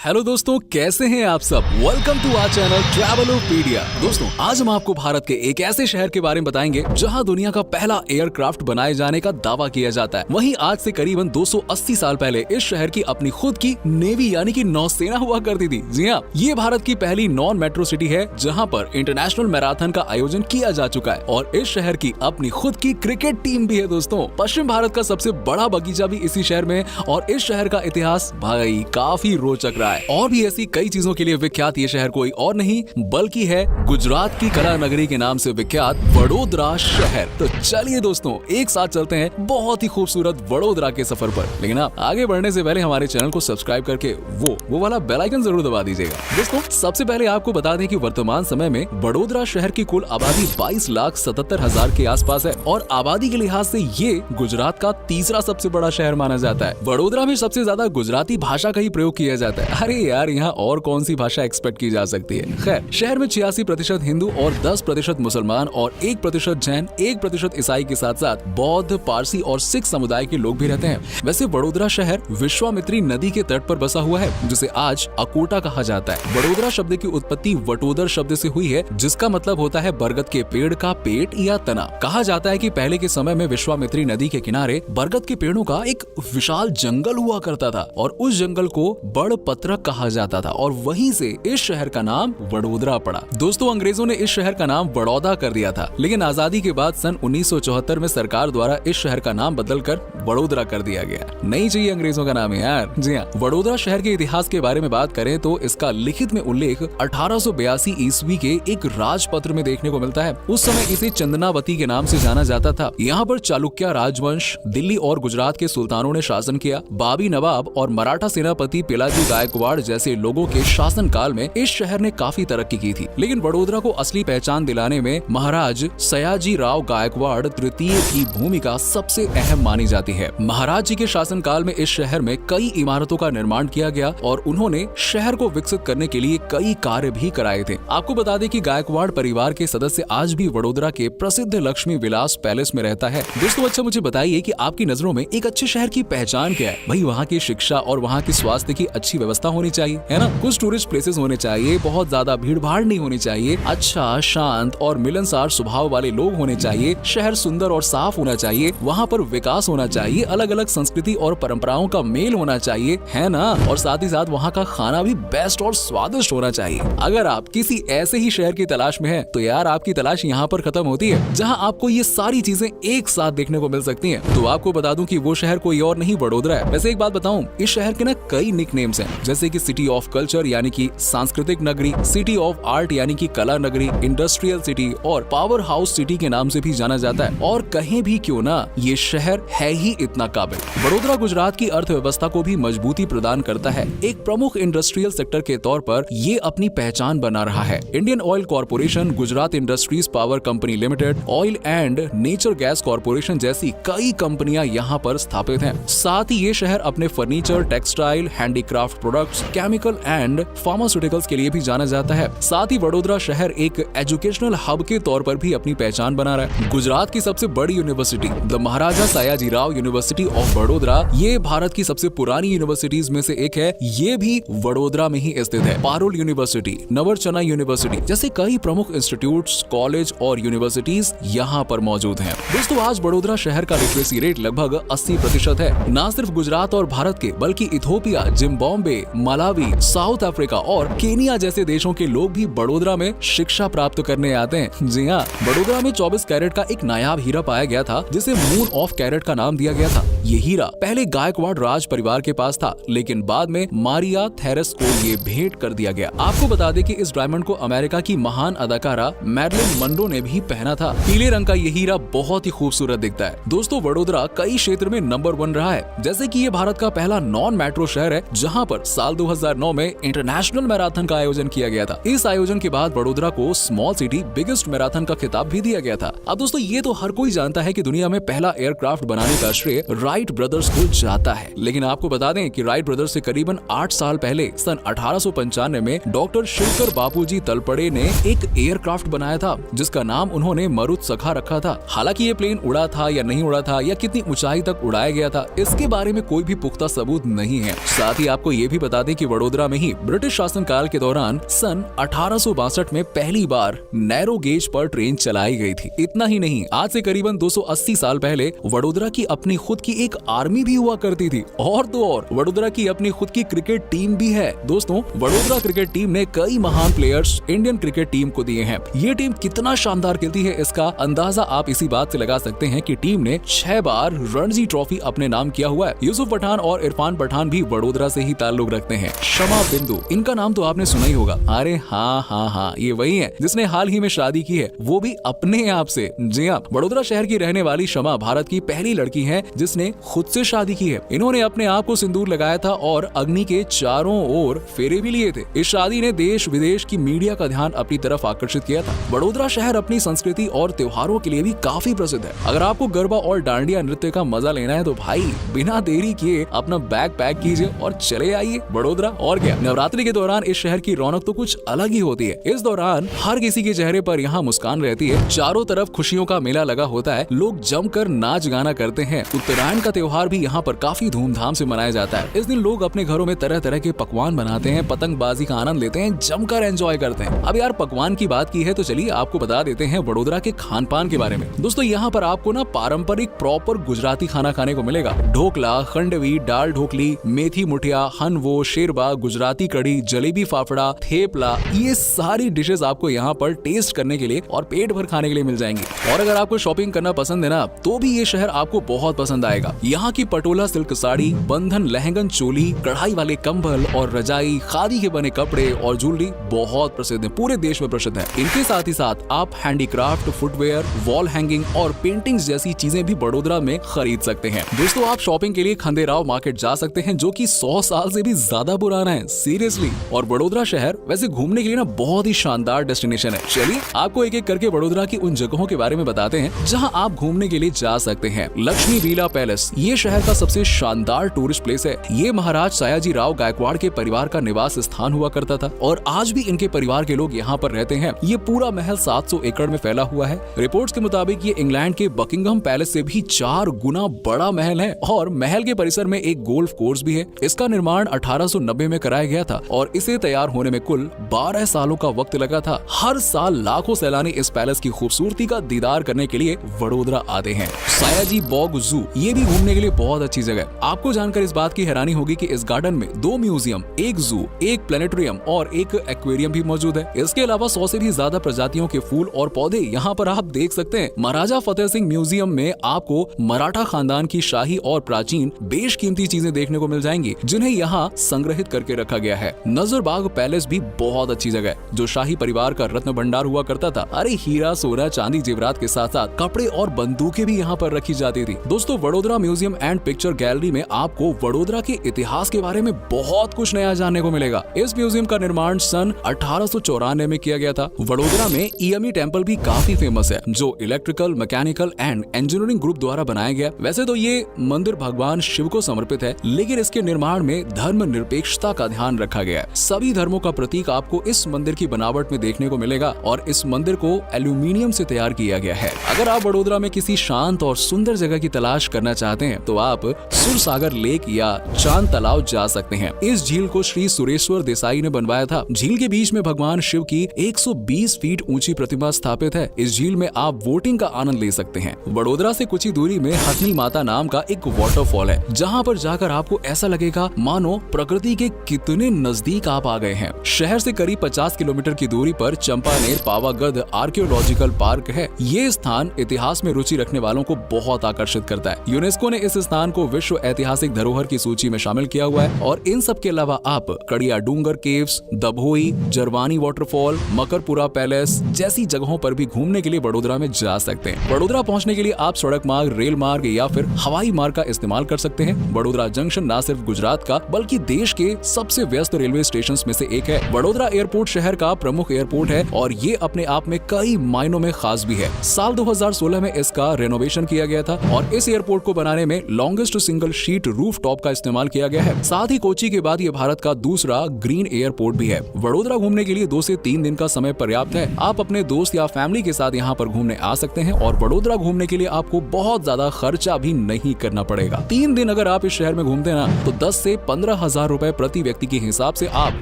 Hello दोस्तों, कैसे हैं आप सब। Welcome to our channel Travelopedia. दोस्तों, आज हम आपको भारत के एक ऐसे शहर के बारे में बताएंगे जहां दुनिया का पहला एयरक्राफ्ट बनाए जाने का दावा किया जाता है। वहीं आज से करीबन 280 साल पहले इस शहर की अपनी खुद की नेवी यानी कि नौसेना हुआ करती थी। जी हाँ, ये भारत की पहली नॉन मेट्रो सिटी है जहाँ पर इंटरनेशनल मैराथन का आयोजन किया जा चुका है और इस शहर की अपनी खुद की क्रिकेट टीम भी है। दोस्तों, पश्चिम भारत का सबसे बड़ा बगीचा भी इसी शहर में और इस शहर का इतिहास भाई काफी रोचक रहा है। और भी ऐसी कई चीजों के लिए विख्यात ये शहर कोई और नहीं बल्कि है गुजरात की कला नगरी के नाम से विख्यात वडोदरा शहर। तो चलिए दोस्तों, एक साथ चलते हैं बहुत ही खूबसूरत वडोदरा के सफर पर। लेकिन आप आगे बढ़ने से पहले हमारे चैनल को सब्सक्राइब करके वो वाला बेल आइकन जरूर दबा दीजिएगा। दोस्तों, सबसे पहले आपको बता दें कि वर्तमान समय में वडोदरा शहर की कुल आबादी 22,77,000 के आसपास है और आबादी के लिहाज से ये गुजरात का तीसरा सबसे बड़ा शहर माना जाता है। वडोदरा में सबसे ज्यादा गुजराती भाषा का ही प्रयोग किया जाता है। अरे यार, यहाँ और कौन सी भाषा एक्सपेक्ट की जा सकती है। खैर, शहर में 86% हिंदू और 10% मुसलमान और 1% जैन, 1% ईसाई के साथ साथ बौद्ध, पारसी और सिख समुदाय के लोग भी रहते हैं। वैसे वडोदरा शहर विश्वामित्री नदी के तट पर बसा हुआ है जिसे आज अकोटा कहा जाता है। वडोदरा शब्द की उत्पत्ति वटोदर शब्द से हुई है जिसका मतलब होता है बरगद के पेड़ का पेट या तना। कहा जाता है कि पहले के समय में विश्वामित्री नदी के किनारे बरगद के पेड़ों का एक विशाल जंगल हुआ करता था और उस जंगल को बड़ पत्रक कहा जाता था और वहीं से इस शहर का नाम वडोदरा पड़ा। दोस्तों, अंग्रेजों ने इस शहर का नाम बड़ौदा कर दिया था, लेकिन आजादी के बाद सन 1974 में सरकार द्वारा इस शहर का नाम बदलकर वडोदरा कर दिया गया। नहीं चाहिए अंग्रेजों का नाम है यार। जी हाँ, वडोदरा शहर के इतिहास के बारे में बात करें तो इसका लिखित में उल्लेख 1882 ईस्वी के एक राजपत्र में देखने को मिलता है। उस समय इसे चंदनावती के नाम से जाना जाता था। यहाँ पर चालुक्य राजवंश, दिल्ली और गुजरात के सुल्तानों ने शासन किया। बाबी नवाब और मराठा सेनापति पिलाजी गायकवाड़ जैसे लोगों के शासन काल में इस शहर ने काफी तरक्की की थी। लेकिन वडोदरा को असली पहचान दिलाने में महाराज सयाजी राव गायकवाड़ तृतीय की भूमिका सबसे अहम मानी जाती है। महाराज जी के शासन काल में इस शहर में कई इमारतों का निर्माण किया गया और उन्होंने शहर को विकसित करने के लिए कई कार्य भी कराए थे। आपको बता दें कि गायकवाड़ परिवार के सदस्य आज भी वडोदरा के प्रसिद्ध लक्ष्मी विलास पैलेस में रहता है। दोस्तों, अच्छा मुझे बताइए कि आपकी नजरों में एक अच्छे शहर की पहचान क्या है। भाई, वहाँ की शिक्षा और वहाँ की स्वास्थ्य की अच्छी व्यवस्था होनी चाहिए, है ना। कुछ टूरिस्ट प्लेसेस होने चाहिए, बहुत ज्यादा भीड़ भाड़ नहीं होनी चाहिए, अच्छा शांत और मिलनसार स्वभाव वाले लोग होने चाहिए, शहर सुंदर और साफ होना चाहिए, वहाँ पर विकास होना चाहिए, अलग अलग संस्कृति और परंपराओं का मेल होना चाहिए, है ना। और साथ ही साथ वहाँ का खाना भी बेस्ट और स्वादिष्ट होना चाहिए। अगर आप किसी ऐसे ही शहर की तलाश में हैं, तो यार आपकी तलाश यहाँ पर खत्म होती है जहाँ आपको ये सारी चीजें एक साथ देखने को मिल सकती हैं। तो आपको बता दूं कि वो शहर कोई और नहीं वडोदरा है। वैसे एक बात बताऊं, इस शहर के ना कई निकनेम्स हैं, जैसे कि सिटी ऑफ कल्चर यानी कि सांस्कृतिक नगरी, सिटी ऑफ आर्ट यानी कि कला नगरी, इंडस्ट्रियल सिटी और पावर हाउस सिटी के नाम से भी जाना जाता है। और कहीं भी क्यों ना, ये शहर है ही इतना काबिल। वडोदरा गुजरात की अर्थव्यवस्था को भी मजबूती प्रदान करता है। एक प्रमुख इंडस्ट्रियल सेक्टर के तौर पर ये अपनी पहचान बना रहा है। Indian oil corporation, Gujarat industries power company limited, oil and nature gas corporation जैसी कई कंपनियां यहाँ पर स्थापित हैं। साथ ही ये शहर अपने furniture, textile, handicraft products, chemical and pharmaceuticals के लिए भी जाना जाता है। साथ ही वडोदरा शहर एक एजुकेशनल हब के तौर पर भी अपनी पहचान बना रहा है। गुजरात की सबसे बड़ी university the Maharaja Sayaji Rao university of Vadodara, ये भारत की सबसे पुरानी यूनिवर्सिटीज में से एक है। ये भी वडोदरा में ही स्थित है। पारुल यूनिवर्सिटी, नवरचना यूनिवर्सिटी जैसे कई प्रमुख इंस्टीट्यूट्स, कॉलेज और यूनिवर्सिटीज यहाँ पर मौजूद हैं। दोस्तों, आज वडोदरा शहर का लिटरेसी रेट लगभग 80% है। न सिर्फ गुजरात और भारत के बल्कि Ethiopia, Zimbabwe, Malawi, south Africa और केनिया जैसे देशों के लोग भी वडोदरा में शिक्षा प्राप्त करने आते हैं। जी हाँ, वडोदरा में 24 कैरेट का एक नायाब हीरा पाया गया था जिसे मून ऑफ कैरेट का नाम दिया गया था। ये हीरा पहले गायकवाड़ राज परिवार के पास था, लेकिन बाद में मारिया थेरेस को ये भेंट कर दिया गया। आपको बता दें कि इस डायमंड को अमेरिका की महान अदाकारा मैरिलिन मनरो ने भी पहना था। पीले रंग का ये हीरा बहुत ही खूबसूरत दिखता है। दोस्तों, वडोदरा कई क्षेत्र में नंबर 1 रहा है, जैसे कि ये भारत का पहला नॉन मेट्रो शहर है जहां पर साल 2009 में इंटरनेशनल मैराथन का आयोजन किया गया था। इस आयोजन के बाद वडोदरा को स्मॉल सिटी बिगेस्ट मैराथन का खिताब भी दिया गया था। अब दोस्तों, ये तो हर कोई जानता है कि दुनिया में पहला एयरक्राफ्ट बनाने का श्रेय राइट ब्रदर्स को जाता है, लेकिन आपको बता दें कि राइट ब्रदर्स से करीबन 8 साल पहले सन 1895 में डॉक्टर शिवकर बापूजी तलपड़े ने एक एयरक्राफ्ट बनाया था जिसका नाम उन्होंने मरुत सखा रखा था। हालांकि ये प्लेन उड़ा था या नहीं उड़ा था या कितनी ऊंचाई तक उड़ाया गया था, इसके बारे में कोई भी पुख्ता सबूत नहीं है। साथ ही आपको ये भी बता बता दें कि वडोदरा में ही ब्रिटिश शासनकाल के दौरान सन 1862 में पहली बार नैरो गेज पर ट्रेन चलाई गई थी। इतना ही नहीं, आज से करीबन 280 साल पहले वडोदरा की अपनी खुद की एक आर्मी भी हुआ करती थी। और तो और वडोदरा की अपनी खुद की क्रिकेट टीम भी है। दोस्तों, वडोदरा क्रिकेट टीम ने कई महान प्लेयर्स इंडियन क्रिकेट टीम को दिए हैं। ये टीम कितना शानदार खेलती है, इसका अंदाजा आप इसी बात से लगा सकते हैं कि टीम ने 6 बार रणजी ट्रॉफी अपने नाम किया हुआ है। यूसुफ पठान और इरफान पठान भी वडोदरा से ही ताल्लुक रखते हैं। शमा बिंदु, इनका नाम तो आपने सुना ही होगा। अरे हाँ, ये वही है जिसने हाल ही में शादी की है, वो भी अपने आप से। जी हाँ, वडोदरा शहर की रहने वाली शमा भारत की पहली लड़की है जिसने खुद से शादी की है। इन्होंने अपने आप को सिंदूर लगाया था और अग्नि के चारों ओर फेरे भी लिए थे। इस शादी ने देश विदेश की मीडिया का ध्यान अपनी तरफ आकर्षित किया था। वडोदरा शहर अपनी संस्कृति और त्योहारों के लिए भी काफी प्रसिद्ध है। अगर आपको गरबा और डांडिया नृत्य का मजा लेना है तो भाई बिना देरी किए अपना बैग पैक कीजिए और चले आइए वडोदरा। और क्या, नवरात्रि के दौरान इस शहर की रौनक तो कुछ अलग ही होती है। इस दौरान हर किसी के चेहरे पर यहाँ मुस्कान रहती है। चारों तरफ खुशियों का मेला लगा होता है, लोग जमकर नाच गाना करते हैं। उत्तरायण का त्योहार भी यहाँ पर काफी धूमधाम से मनाया जाता है। इस दिन लोग अपने घरों में तरह तरह के पकवान बनाते हैं, पतंगबाजी का आनंद लेते हैं, जमकर एंजॉय करते हैं। अब यार पकवान की बात की है तो चलिए आपको बता देते हैं वडोदरा के खान पान के बारे में। दोस्तों, यहाँ पर आपको ना पारंपरिक प्रॉपर गुजराती खाना खाने को मिलेगा। ढोकला, खंडवी, दाल ढोकली, मेथी मुठिया, हनवो, शेरबा, गुजराती कढ़ी, जलेबी फाफड़ा, थेपला, ये सारी डिशेस आपको यहाँ पर टेस्ट करने के लिए और पेट भर खाने के लिए मिल जाएंगी। और अगर आपको शॉपिंग करना पसंद है ना, तो भी ये शहर आपको बहुत पसंद आएगा। यहाँ की पटोला सिल्क साड़ी, बंधन लहंगन चोली, कढ़ाई वाले कंबल और रजाई, खादी के बने कपड़े और ज्वेलरी बहुत प्रसिद्ध है, पूरे देश में प्रसिद्ध है। इनके साथ ही साथ आप हैंडीक्राफ्ट, फुटवेयर, वॉल हैंगिंग और पेंटिंग्स जैसी चीजें भी वडोदरा में खरीद सकते हैं। दोस्तों, आप शॉपिंग के लिए खंडेराव मार्केट जा सकते हैं जो कि 100 साल से भी ज्यादा पुराना है, सीरियसली। और वडोदरा शहर वैसे घूमने के लिए ना बहुत ही शानदार डेस्टिनेशन है। चलिए आपको एक एक करके वडोदरा की उन जगहों के बारे में बताते हैं जहां आप घूमने के लिए जा सकते हैं। लक्ष्मी विला पैलेस, ये शहर का सबसे शानदार टूरिस्ट प्लेस है। ये महाराज सयाजी राव गायकवाड़ के परिवार का निवास स्थान हुआ करता था और आज भी इनके परिवार के लोग यहाँ पर रहते हैं। ये पूरा महल 700 एकड़ में फैला हुआ है। रिपोर्ट्स के मुताबिक ये इंग्लैंड के बकिंगहम पैलेस से भी 4 गुना बड़ा महल है और महल के परिसर में एक गोल्फ कोर्स भी है। इसका निर्माण 1890 में कराया गया था और इसे तैयार होने में कुल 12 सालों का वक्त लगा था। हर साल लाखों सैलानी इस पैलेस की खूबसूरती का दीदार करने के लिए वडोदरा आते हैं। सयाजी बॉग जू, ये भी घूमने के लिए बहुत अच्छी जगह है। आपको जानकर इस बात की हैरानी होगी कि इस गार्डन में 2 म्यूजियम, एक जू, एक प्लेनेटोरियम और एक एक्वेरियम भी मौजूद है। इसके अलावा 100 से भी ज्यादा प्रजातियों के फूल और पौधे यहाँ पर आप देख सकते हैं। महाराजा फतेह सिंह म्यूजियम में आपको मराठा खानदान की शाही और प्राचीन बेशकीमती चीजें देखने को मिल जाएंगी जिन्हें यहाँ संग्रहित करके रखा गया है। नजरबाग पैलेस भी बहुत अच्छी जगह है जो शाही परिवार का रत्न भंडार हुआ करता था। अरे हीरा, सोना, चांदी, जेवरात के साथ साथ कपड़े और बंदूकें भी यहाँ पर रखी जाती थी। दोस्तों, Vadodara museum and picture gallery में आपको वडोदरा के इतिहास के बारे में बहुत कुछ नया जानने को मिलेगा। इस म्यूजियम का निर्माण सन 1894 में किया गया था। वडोदरा में ईएमई टेम्पल भी काफी फेमस है जो electrical, mechanical and engineering group द्वारा बनाया गया। वैसे तो ये मंदिर भगवान शिव को समर्पित है, लेकिन इसके निर्माण में धर्म निरपेक्षता का ध्यान रखा गया है। सभी धर्मों का प्रतीक आपको इस मंदिर की बनावट में देखने को मिलेगा और इस मंदिर को एल्यूमिनियम से तैयार किया गया है। अगर आप वडोदरा में किसी शांत और सुंदर जगह की तलाश करना चाहते हैं तो आप सुरसागर लेक या चांद तालाब जा सकते हैं। इस झील को श्री सुरेश्वर देसाई ने बनवाया था। झील के बीच में भगवान शिव की 120 फीट ऊंची प्रतिमा स्थापित है। इस झील में आप बोटिंग का आनंद ले सकते हैं। वडोदरा से कुछ ही दूरी में हथनी माता नाम का एक वाटरफॉल है जहाँ पर जाकर आपको ऐसा लगेगा मानो प्रकृति के कितने नजदीक आप आ गए हैं। शहर से करीब 50 किलोमीटर की दूरी पर चंपानेर पावागढ़ आर्कियोलॉजिकल पार्क है। ये स्थान इतिहास में रुचि रखने वालों को बहुत आकर्षित करता है। यूनेस्को ने इस स्थान को विश्व ऐतिहासिक धरोहर की सूची में शामिल किया हुआ है। और इन सब के अलावा आप Kadia Dungar caves, Dabhoi, Jarvani waterfall, Makarpura palace जैसी जगहों पर भी घूमने के लिए वडोदरा में जा सकते हैं। वडोदरा पहुंचने के लिए आप सड़क मार्ग, रेल मार्ग या फिर हवाई मार्ग का इस्तेमाल कर सकते हैं। वडोदरा जंक्शन न सिर्फ गुजरात का बल्कि देश के सबसे व्यस्त रेलवे स्टेशन में से एक है। वडोदरा एयरपोर्ट शहर का प्रमुख एयरपोर्ट है और ये अपने आप में कई मायनों में खास भी है। साल 2016 में इसका रेनोवेशन किया गया था और इस एयरपोर्ट को बनाने में longest single sheet roof top का इस्तेमाल किया गया है। साथ ही कोची के बाद ये भारत का दूसरा ग्रीन एयरपोर्ट भी है। वडोदरा घूमने के लिए 2 से 3 दिन का समय पर्याप्त है। आप अपने दोस्त या फैमिली के साथ यहाँ पर घूमने आ सकते हैं और वडोदरा घूमने के लिए आपको बहुत ज्यादा खर्चा भी नहीं करना पड़ेगा। 3 दिन अगर आप इस शहर में घूमते हैं ना तो 10 से 15 10,000 रुपए प्रति व्यक्ति के हिसाब से आप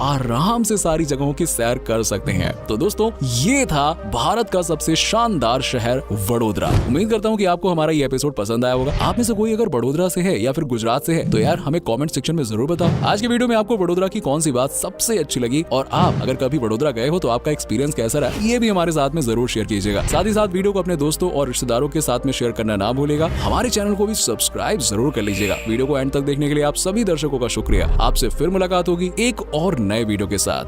आराम से सारी जगहों की सैर कर सकते हैं। तो दोस्तों ये था भारत का सबसे शानदार शहर वडोदरा। उम्मीद करता हूँ कि आपको हमारा ये एपिसोड पसंद आया होगा। आप में से कोई अगर वडोदरा से है या फिर गुजरात से है तो यार हमें कमेंट सेक्शन में जरूर बताओ आज के वीडियो में आपको वडोदरा की कौन सी बात सबसे अच्छी लगी, और आप अगर कभी वडोदरा गए हो तो आपका एक्सपीरियंस कैसा रहा ये भी हमारे साथ में जरूर शेयर कीजिएगा। साथ ही साथ वीडियो को अपने दोस्तों और रिश्तेदारों के साथ में शेयर करना ना भूलेगा। हमारे चैनल को भी सब्सक्राइब जरूर कर लीजिएगा। वीडियो को एंड तक देखने के लिए आप सभी दर्शकों का शुक्रिया। आपसे फिर मुलाकात होगी एक और नए वीडियो के साथ।